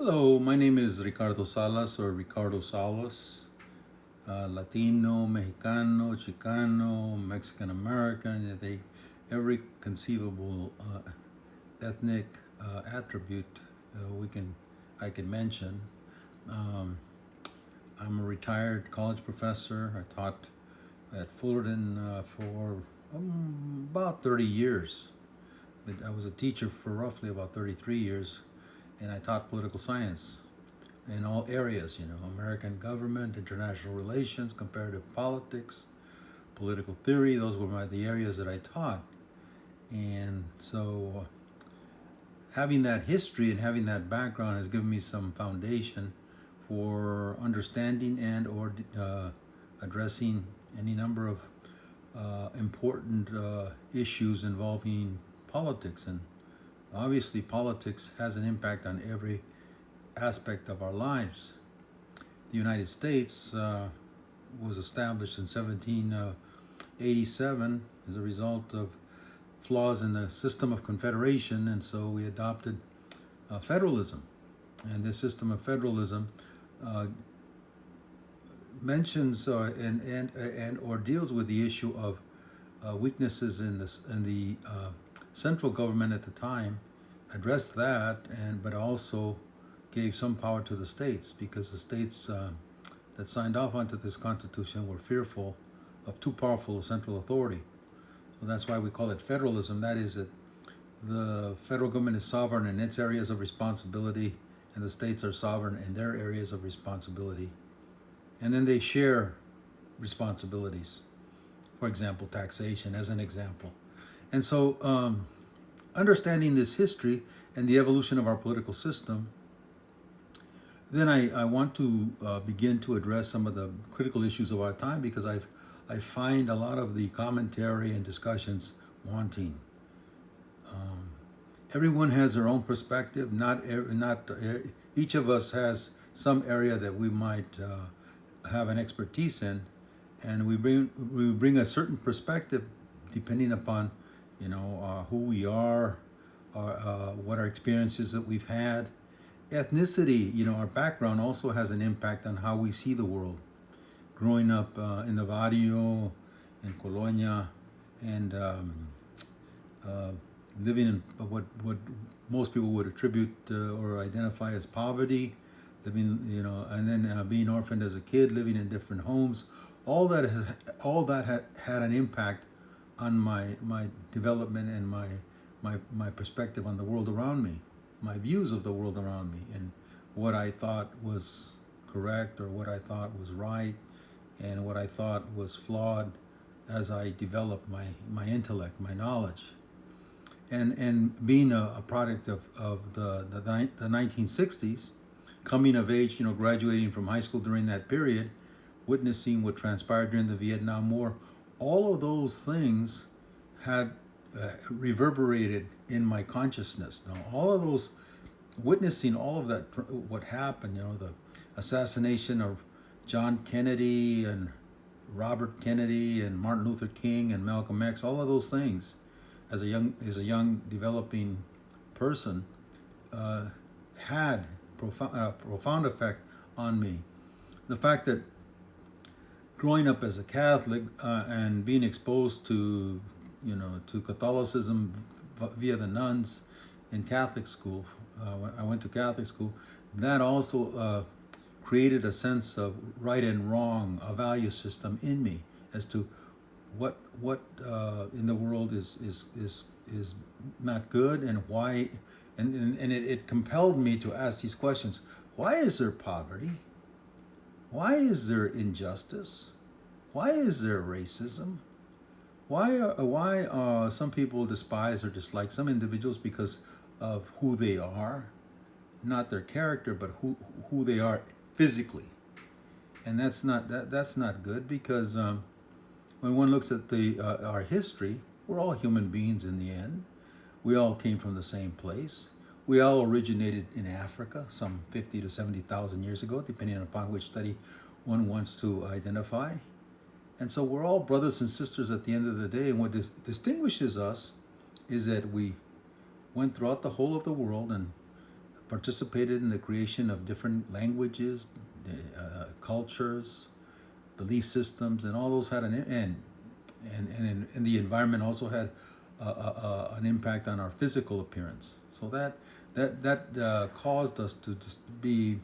Hello, my name is Ricardo Salas or Ricardo Salas, Latino, Mexicano, Chicano, Mexican American, every conceivable ethnic attribute I can mention. Um, I'm a retired college professor. I taught at Fullerton for about 30 years. But I was a teacher for roughly about 33 years, and I taught political science in all areas, American government, international relations, comparative politics, political theory. Those were the areas that I taught. And so having that history and having that background has given me some foundation for understanding and or addressing any number of important issues involving politics. And obviously politics has an impact on every aspect of our lives. The United States was established in 1787 as a result of flaws in the system of confederation, and so we adopted federalism. And this system of federalism mentions and or deals with the issue of weaknesses in the central government at the time, addressed that, but also gave some power to the states, because the states that signed off onto this constitution were fearful of too powerful a central authority. So that's why we call it federalism. That is, that the federal government is sovereign in its areas of responsibility, and the states are sovereign in their areas of responsibility. And then they share responsibilities. For example, taxation, as an example. And so understanding this history and the evolution of our political system, then I want to begin to address some of the critical issues of our time, because I find a lot of the commentary and discussions wanting. Everyone has their own perspective. Not each of us has some area that we might have an expertise in, and we bring a certain perspective depending upon who we are, what our experiences that we've had. Ethnicity, our background also has an impact on how we see the world. Growing up in the barrio, in Colonia, and living in what most people would attribute or identify as poverty, living, and then being orphaned as a kid, living in different homes. All that had an impact on my development and my perspective on the world around me, my views of the world around me, and what I thought was correct or what I thought was right and what I thought was flawed as I developed my intellect, my knowledge. And being a product of the 1960s, coming of age, graduating from high school during that period, witnessing what transpired during the Vietnam War, all of those things had reverberated in my consciousness. Now, all of those, witnessing all of that, what happened, the assassination of John Kennedy and Robert Kennedy and Martin Luther King and Malcolm X, all of those things, as a young developing person, had profound effect on me. The fact that growing up as a Catholic and being exposed to Catholicism via the nuns in Catholic school, I went to Catholic school. That also created a sense of right and wrong, a value system in me as to what in the world is not good, and why, and it compelled me to ask these questions. Why is there poverty? Why is there injustice? Why is there racism? Why some people despise or dislike some individuals because of who they are, not their character, but who they are physically? And that's not good, because when one looks at our history, we're all human beings in the end. We all came from the same place. We all originated in Africa some 50 to 70,000 years ago, depending upon which study one wants to identify. And so we're all brothers and sisters at the end of the day. And what distinguishes us is that we went throughout the whole of the world and participated in the creation of different languages, cultures, belief systems, and all those had and the environment also had an impact on our physical appearance. So that caused us to just be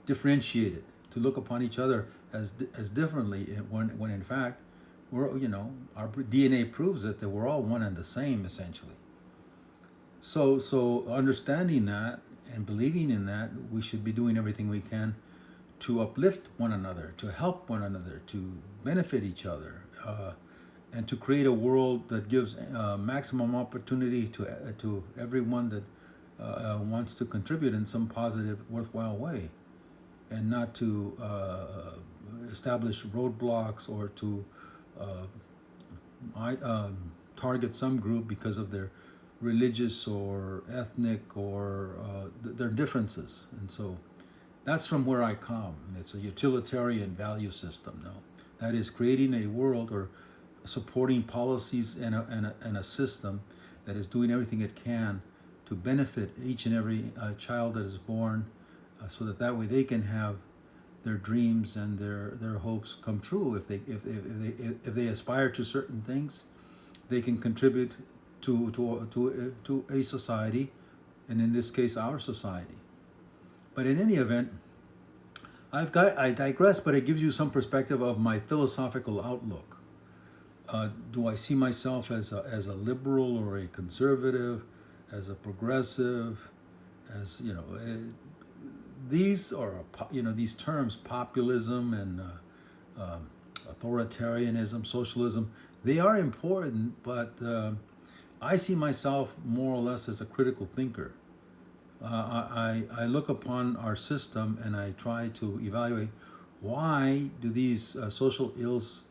differentiated, to look upon each other as differently, when in fact we're, our DNA proves it, that we're all one and the same essentially. So understanding that and believing in that, we should be doing everything we can to uplift one another, to help one another, to benefit each other, and to create a world that gives maximum opportunity to everyone that wants to contribute in some positive, worthwhile way, and not to establish roadblocks or to target some group because of their religious or ethnic or their differences. And so that's from where I come. It's a utilitarian value system, no? That is creating a world or supporting policies and a system that is doing everything it can to benefit each and every child that is born, so that way they can have their dreams and their hopes come true. If they aspire to certain things, they can contribute to a society, and in this case, our society. But in any event, I digress, but it gives you some perspective of my philosophical outlook. Do I see myself as a liberal or a conservative, as a progressive, as these are these terms, populism and authoritarianism, socialism, they are important, but I see myself more or less as a critical thinker. I look upon our system and I try to evaluate why do these social ills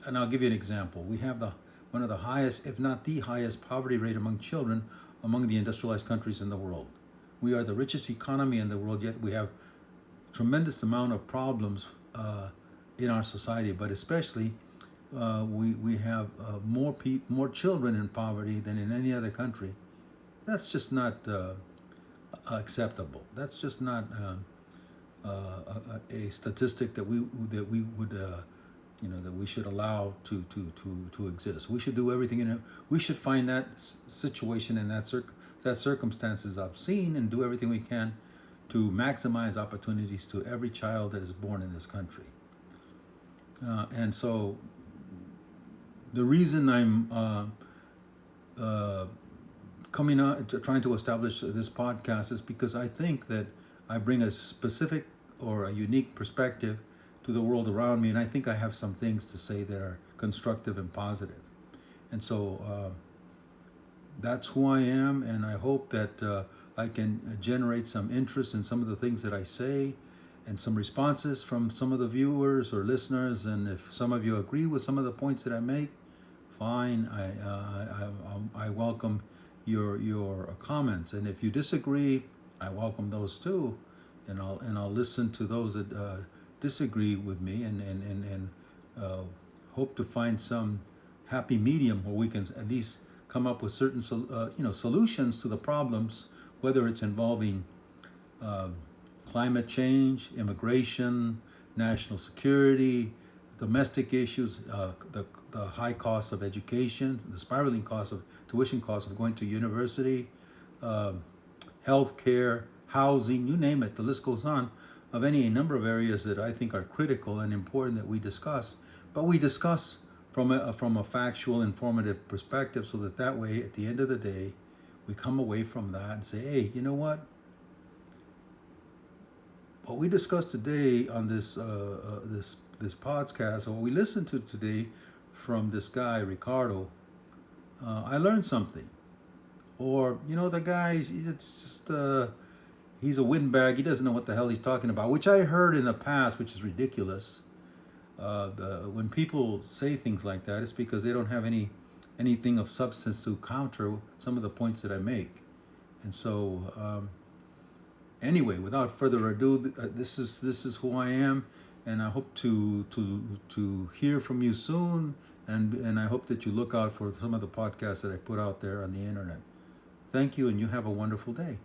and I'll give you an example. We have one of the highest, if not the highest, poverty rate among children among the industrialized countries in the world. We are the richest economy in the world, yet we have tremendous amount of problems in our society, but especially we have more children in poverty than in any other country. That's just not acceptable. That's just not a statistic that we would that we should allow to exist. We should do everything in it. We should find that situation and that circumstances obscene and do everything we can to maximize opportunities to every child that is born in this country. And so the reason I'm coming out trying to establish this podcast is because I think that I bring a specific or a unique perspective to the world around me, and I think I have some things to say that are constructive and positive. And so that's who I am, and I hope that I can generate some interest in some of the things that I say and some responses from some of the viewers or listeners. And if some of you agree with some of the points that I make, fine. I welcome your comments, and if you disagree, I welcome those too, and I'll listen to those that disagree with me, and hope to find some happy medium where we can at least come up with certain solutions to the problems, whether it's involving climate change, immigration, national security, domestic issues, the high cost of education, the spiraling cost of tuition costs of going to university, health care, housing, you name it, the list goes on, of any number of areas that I think are critical and important that we discuss. But we discuss from a factual, informative perspective, so that way, at the end of the day, we come away from that and say, hey, you know what? What we discussed today on this podcast, or what we listened to today from this guy Ricardo, I learned something. Or the guy, it's just he's a windbag. He doesn't know what the hell he's talking about, which I heard in the past, which is ridiculous. When people say things like that, it's because they don't have anything of substance to counter some of the points that I make. And so anyway, without further ado, this is who I am, and I hope to hear from you soon, and I hope that you look out for some of the podcasts that I put out there on the internet. Thank you, and you have a wonderful day.